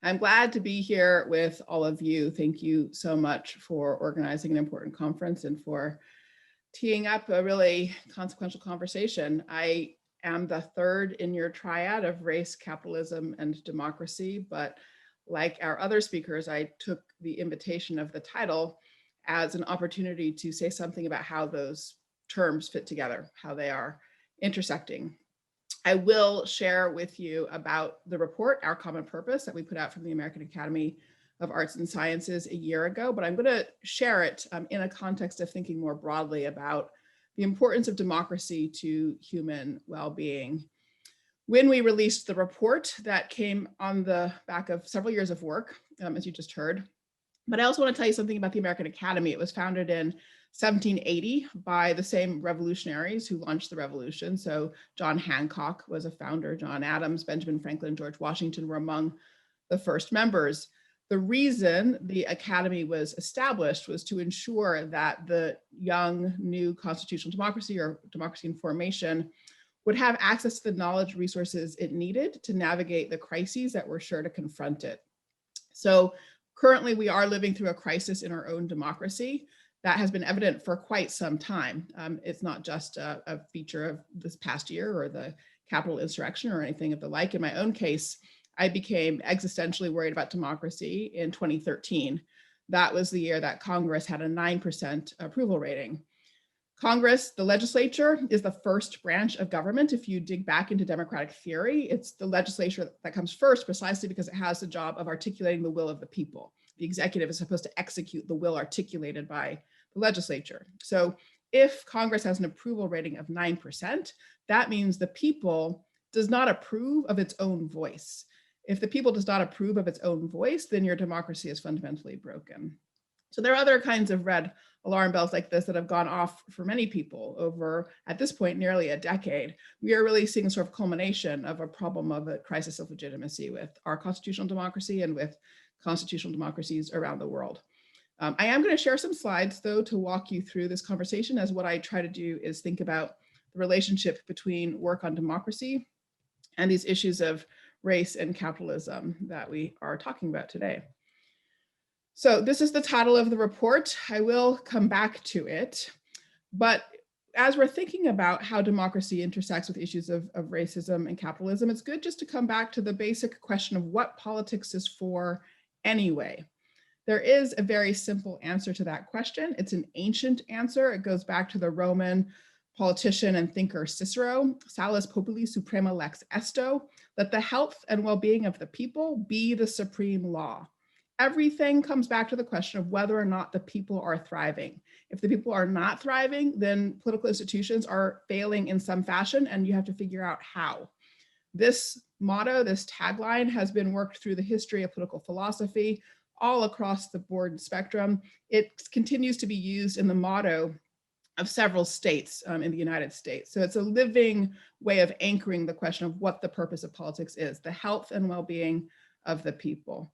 I'm glad to be here with all of you. Thank you so much for organizing an important conference and for teeing up a really consequential conversation. I am the third in your triad of race, capitalism, and democracy, but like our other speakers, I took the invitation of the title as an opportunity to say something about how those terms fit together, how they are intersecting. I will share with you about the report, Our Common Purpose, that we put out from the American Academy of Arts and Sciences a year ago, but I'm going to share it in a context of thinking more broadly about the importance of democracy to human well-being. When we released the report, that came on the back of several years of work, as you just heard. But I also want to tell you something about the American Academy. It was founded in 1780 by the same revolutionaries who launched the revolution. So John Hancock was a founder, John Adams, Benjamin Franklin, George Washington were among the first members. The reason the Academy was established was to ensure that the young, new constitutional democracy or democracy in formation would have access to the knowledge resources it needed to navigate the crises that were sure to confront it. So currently we are living through a crisis in our own democracy that has been evident for quite some time. It's not just a feature of this past year or the Capitol insurrection or anything of the like. In my own case, I became existentially worried about democracy in 2013. That was the year that Congress had a 9% approval rating. Congress, the legislature, is the first branch of government. If you dig back into democratic theory, it's the legislature that comes first precisely because it has the job of articulating the will of the people. The executive is supposed to execute the will articulated by the legislature. So if Congress has an approval rating of 9%, that means the people does not approve of its own voice. If the people does not approve of its own voice, then your democracy is fundamentally broken. So there are other kinds of red alarm bells like this that have gone off for many people over, at this point, nearly a decade. We are really seeing a sort of culmination of a problem of a crisis of legitimacy with our constitutional democracy and with constitutional democracies around the world. I am going to share some slides, though, to walk you through this conversation, as what I try to do is think about the relationship between work on democracy and these issues of race and capitalism that we are talking about today. So this is the title of the report. I will come back to it, but as we're thinking about how democracy intersects with issues of racism and capitalism, it's good just to come back to the basic question of what politics is for anyway. There is a very simple answer to that question. It's an ancient answer. It goes back to the Roman politician and thinker Cicero, Salus populi suprema lex esto, let the health and well-being of the people be the supreme law. Everything comes back to the question of whether or not the people are thriving. If the people are not thriving, then political institutions are failing in some fashion, and you have to figure out how. This motto, this tagline, has been worked through the history of political philosophy all across the board spectrum. It continues to be used in the motto of several states in the United States. So it's a living way of anchoring the question of what the purpose of politics is, the health and well-being of the people.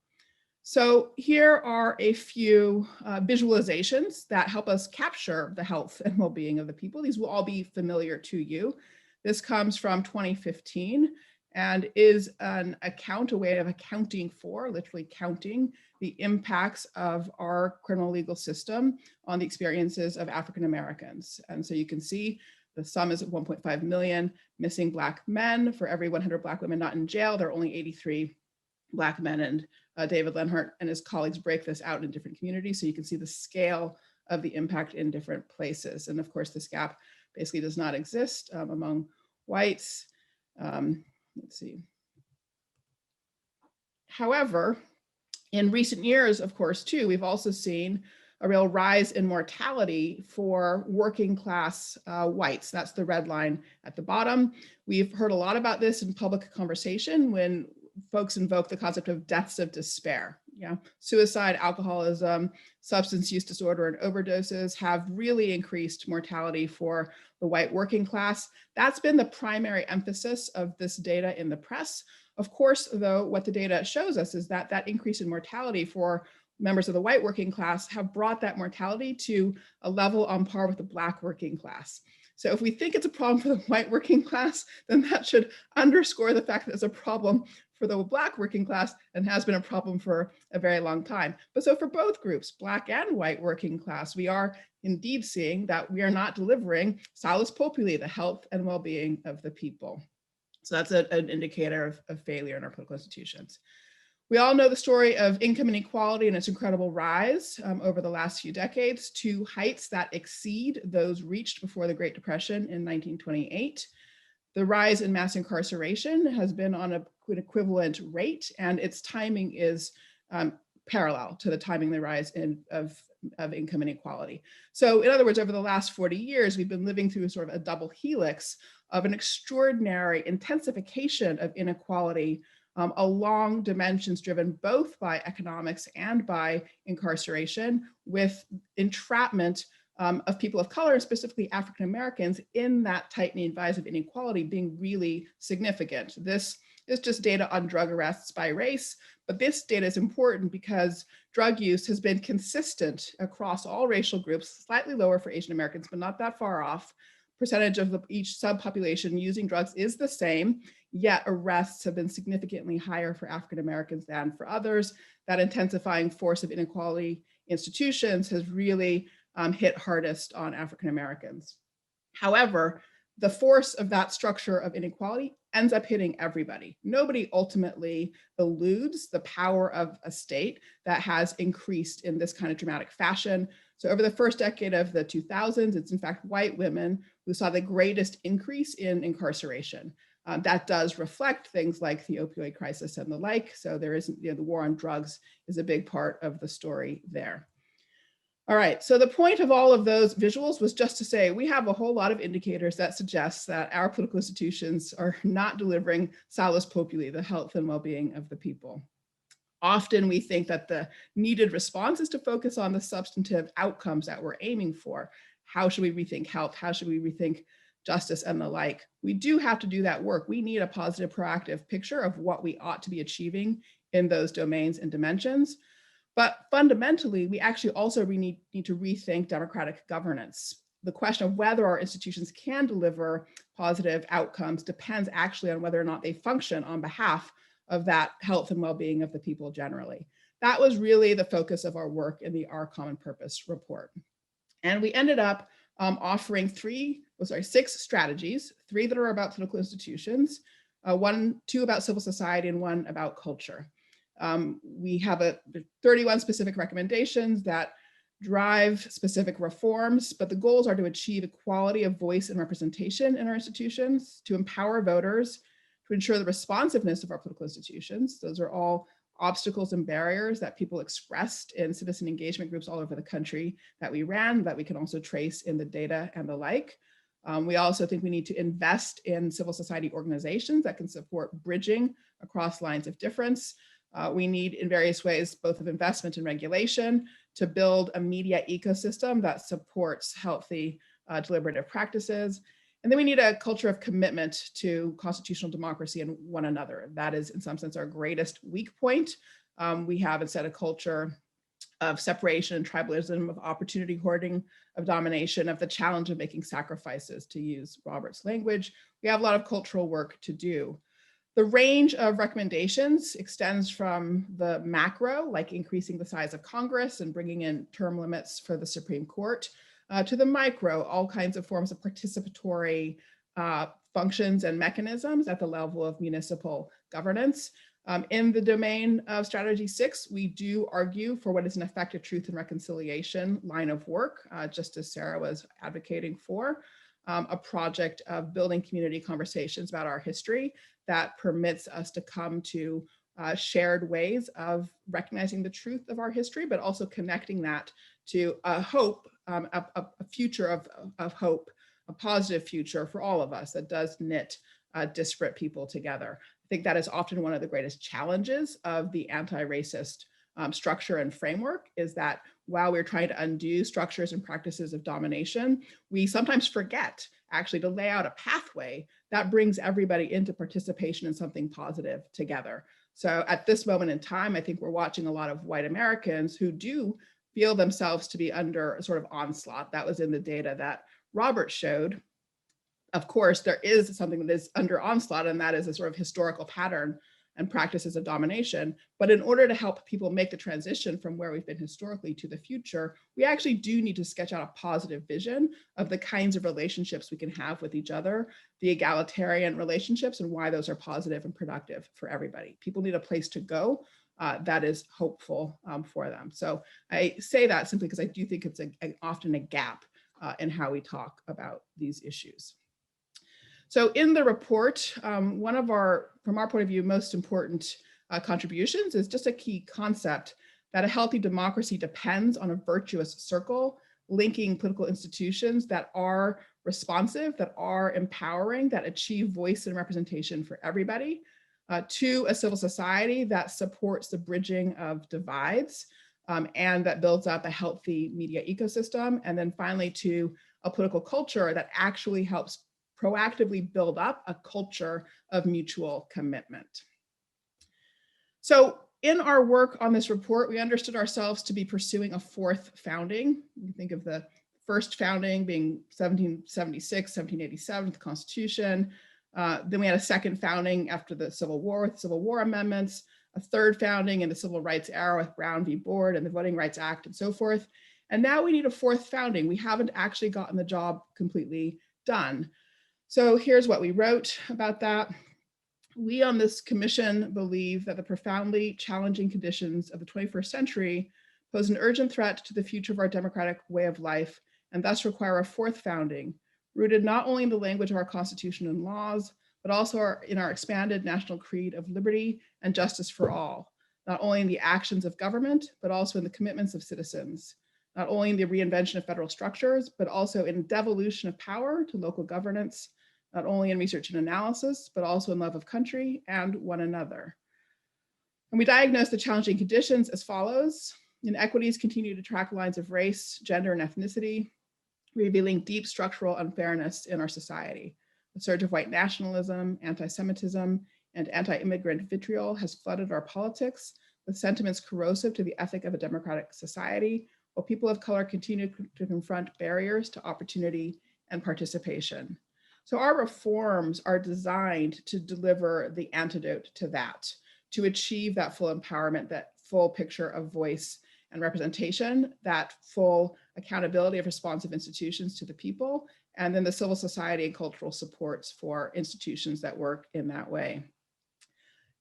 So here are a few visualizations that help us capture the health and well-being of the people. These will all be familiar to you. This comes from 2015 and is an account, a way of accounting for, literally counting the impacts of our criminal legal system on the experiences of African Americans. And so you can see the sum is at 1.5 million missing Black men. For every 100 Black women not in jail, there are only 83 Black men. And David Lenhart and his colleagues break this out in different communities, so you can see the scale of the impact in different places. And of course, this gap basically does not exist among whites. Let's see. However, in recent years, of course, too, we've also seen a real rise in mortality for working class whites. That's the red line at the bottom. We've heard a lot about this in public conversation when folks invoke the concept of deaths of despair. Yeah, suicide, alcoholism, substance use disorder, and overdoses have really increased mortality for the white working class. That's been the primary emphasis of this data in the press. Of course, though, what the data shows us is that that increase in mortality for members of the white working class have brought that mortality to a level on par with the Black working class. So if we think it's a problem for the white working class, then that should underscore the fact that it's a problem for the Black working class and has been a problem for a very long time. But so for both groups, Black and white working class, we are indeed seeing that we are not delivering salus populi, the health and well-being of the people. So that's an indicator of failure in our political institutions. We all know the story of income inequality and its incredible rise over the last few decades to heights that exceed those reached before the Great Depression in 1928. The rise in mass incarceration has been on an equivalent rate, and its timing is parallel to the timing of the rise of income inequality. So in other words, over the last 40 years, we've been living through sort of a double helix of an extraordinary intensification of inequality along dimensions driven both by economics and by incarceration, with entrapment of people of color, specifically African Americans, in that tightening vise of inequality being really significant. This is just data on drug arrests by race, but this data is important because drug use has been consistent across all racial groups, slightly lower for Asian Americans, but not that far off. Percentage of each subpopulation using drugs is the same, yet arrests have been significantly higher for African Americans than for others. That intensifying force of inequality institutions has really hit hardest on African Americans. However, the force of that structure of inequality ends up hitting everybody. Nobody ultimately eludes the power of a state that has increased in this kind of dramatic fashion. So over the first decade of the 2000s, it's in fact white women who saw the greatest increase in incarceration. That does reflect things like the opioid crisis and the like. So there isn't, the war on drugs is a big part of the story there. All right, so the point of all of those visuals was just to say we have a whole lot of indicators that suggest that our political institutions are not delivering salus populi, the health and well-being of the people. Often we think that the needed response is to focus on the substantive outcomes that we're aiming for. How should we rethink health? How should we rethink justice and the like? We do have to do that work. We need a positive, proactive picture of what we ought to be achieving in those domains and dimensions. But fundamentally, we actually also need to rethink democratic governance. The question of whether our institutions can deliver positive outcomes depends actually on whether or not they function on behalf of that health and well-being of the people generally. That was really the focus of our work in the Our Common Purpose report. And we ended up offering six strategies, 3 that are about political institutions, 2 about civil society, and 1 about culture. We have 31 specific recommendations that drive specific reforms, but the goals are to achieve equality of voice and representation in our institutions, to empower voters, to ensure the responsiveness of our political institutions. Those are all obstacles and barriers that people expressed in citizen engagement groups all over the country that we ran, that we can also trace in the data and the like. We also think we need to invest in civil society organizations that can support bridging across lines of difference. We need, in various ways, both of investment and regulation to build a media ecosystem that supports healthy deliberative practices. And then we need a culture of commitment to constitutional democracy and one another. That is, in some sense, our greatest weak point. We have instead a culture of separation and tribalism, of opportunity hoarding, of domination, of the challenge of making sacrifices, to use Robert's language. We have a lot of cultural work to do. The range of recommendations extends from the macro, like increasing the size of Congress and bringing in term limits for the Supreme Court, to the micro, all kinds of forms of participatory functions and mechanisms at the level of municipal governance. In the domain of strategy 6, we do argue for what is an effective truth and reconciliation line of work, just as Sarah was advocating for, a project of building community conversations about our history that permits us to come to shared ways of recognizing the truth of our history, but also connecting that to a hope, a future of hope, a positive future for all of us that does knit disparate people together. I think that is often one of the greatest challenges of the anti-racist structure and framework, is that while we're trying to undo structures and practices of domination, we sometimes forget actually to lay out a pathway that brings everybody into participation in something positive together. So at this moment in time, I think we're watching a lot of white Americans who do feel themselves to be under a sort of onslaught. That was in the data that Robert showed. Of course, there is something that is under onslaught, and that is a sort of historical pattern and practices of domination. But in order to help people make the transition from where we've been historically to the future, we actually do need to sketch out a positive vision of the kinds of relationships we can have with each other, the egalitarian relationships, and why those are positive and productive for everybody. People need a place to go that is hopeful for them. So I say that simply because I do think it's often a gap in how we talk about these issues. So in the report, one of from our point of view, most important contributions is just a key concept that a healthy democracy depends on a virtuous circle, linking political institutions that are responsive, that are empowering, that achieve voice and representation for everybody, to a civil society that supports the bridging of divides and that builds up a healthy media ecosystem, and then finally to a political culture that actually helps proactively build up a culture of mutual commitment. So in our work on this report, we understood ourselves to be pursuing a fourth founding. You think of the first founding being 1776, 1787, the Constitution. Then we had a second founding after the Civil War with Civil War amendments, a third founding in the Civil Rights era with Brown v. Board and the Voting Rights Act and so forth. And now we need a fourth founding. We haven't actually gotten the job completely done. So here's what we wrote about that. We on this commission believe that the profoundly challenging conditions of the 21st century pose an urgent threat to the future of our democratic way of life and thus require a fourth founding, rooted not only in the language of our Constitution and laws, but also in our expanded national creed of liberty and justice for all, not only in the actions of government, but also in the commitments of citizens, not only in the reinvention of federal structures, but also in devolution of power to local governance, not only in research and analysis, but also in love of country and one another. And we diagnose the challenging conditions as follows. Inequities continue to track lines of race, gender, and ethnicity, revealing deep structural unfairness in our society. The surge of white nationalism, anti-Semitism, and anti-immigrant vitriol has flooded our politics with sentiments corrosive to the ethic of a democratic society, while people of color continue to confront barriers to opportunity and participation. So our reforms are designed to deliver the antidote to that, to achieve that full empowerment, that full picture of voice and representation, that full accountability of responsive institutions to the people, and then the civil society and cultural supports for institutions that work in that way.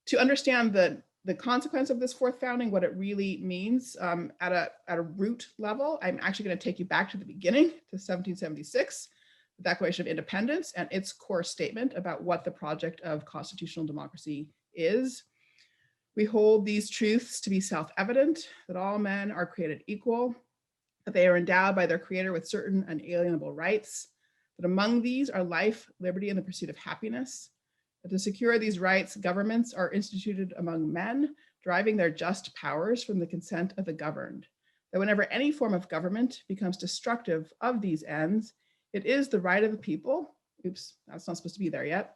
To understand the consequence of this fourth founding, what it really means at a root level, I'm actually going to take you back to the beginning, to 1776, the Declaration of Independence and its core statement about what the project of constitutional democracy is. We hold these truths to be self-evident, that all men are created equal, that they are endowed by their creator with certain unalienable rights, that among these are life, liberty, and the pursuit of happiness, that to secure these rights, governments are instituted among men, deriving their just powers from the consent of the governed, that whenever any form of government becomes destructive of these ends, it is the right of the people, oops, that's not supposed to be there yet,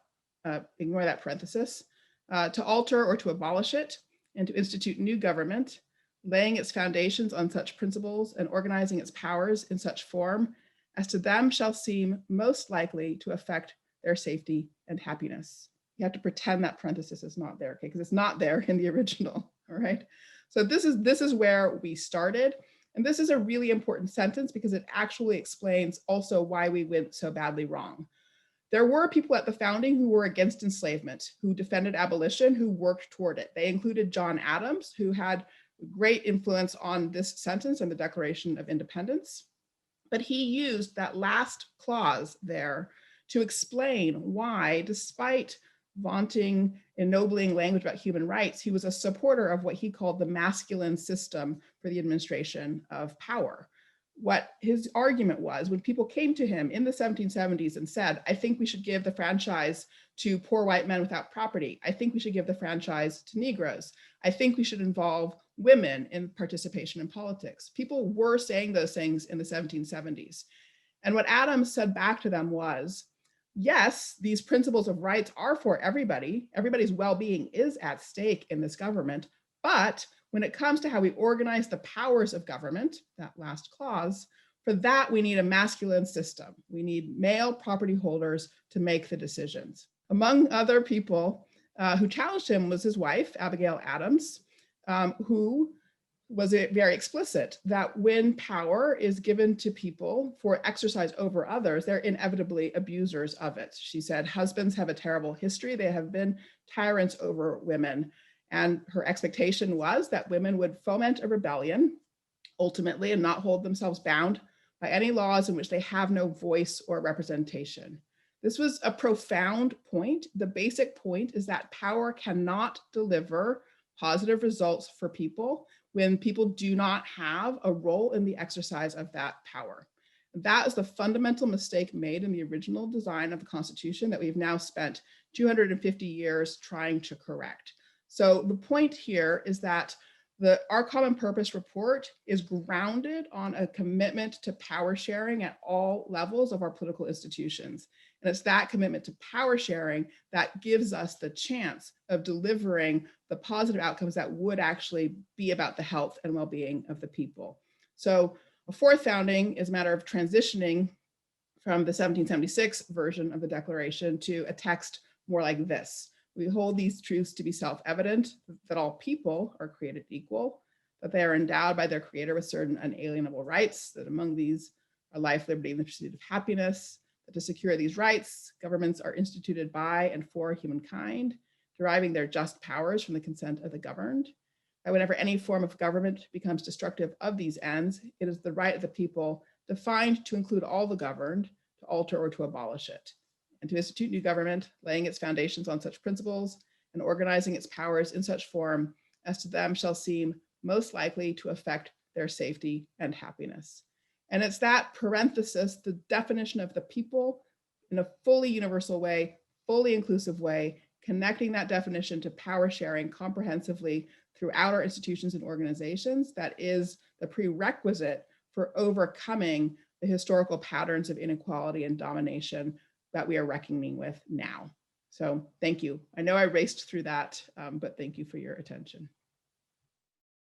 ignore that parenthesis, to alter or to abolish it and to institute new government, laying its foundations on such principles and organizing its powers in such form as to them shall seem most likely to affect their safety and happiness. You have to pretend that parenthesis is not there, okay? Because it's not there in the original, all right? So this is where we started. And this is a really important sentence because it actually explains also why we went so badly wrong. There were people at the founding who were against enslavement, who defended abolition, who worked toward it. They included John Adams, who had great influence on this sentence and the Declaration of Independence. But he used that last clause there to explain why, despite vaunting, ennobling language about human rights, he was a supporter of what he called the masculine system for the administration of power. What his argument was, when people came to him in the 1770s and said, I think we should give the franchise to poor white men without property. I think we should give the franchise to Negroes. I think we should involve women in participation in politics. People were saying those things in the 1770s. And what Adams said back to them was, yes, these principles of rights are for everybody. Everybody's well-being is at stake in this government. But when it comes to how we organize the powers of government, that last clause, for that we need a masculine system. We need male property holders to make the decisions. Among other people, who challenged him was his wife, Abigail Adams, who was very explicit that when power is given to people for exercise over others, they're inevitably abusers of it. She said, husbands have a terrible history. They have been tyrants over women. And her expectation was that women would foment a rebellion ultimately and not hold themselves bound by any laws in which they have no voice or representation. This was a profound point. The basic point is that power cannot deliver positive results for people when people do not have a role in the exercise of that power. That is the fundamental mistake made in the original design of the Constitution that we've now spent 250 years trying to correct. So the point here is that our common purpose report is grounded on a commitment to power sharing at all levels of our political institutions. And it's that commitment to power sharing that gives us the chance of delivering the positive outcomes that would actually be about the health and well-being of the people. So a fourth founding is a matter of transitioning from the 1776 version of the Declaration to a text more like this. We hold these truths to be self-evident, that all people are created equal, that they are endowed by their creator with certain unalienable rights, that among these are life, liberty, and the pursuit of happiness, that to secure these rights, governments are instituted by and for humankind, deriving their just powers from the consent of the governed. That whenever any form of government becomes destructive of these ends, it is the right of the people, defined to include all the governed, to alter or to abolish it, and to institute new government, laying its foundations on such principles and organizing its powers in such form as to them shall seem most likely to affect their safety and happiness. And it's that parenthesis, the definition of the people in a fully universal way, fully inclusive way, connecting that definition to power sharing comprehensively throughout our institutions and organizations, that is the prerequisite for overcoming the historical patterns of inequality and domination that we are reckoning with now. So thank you. I know I raced through that, but thank you for your attention.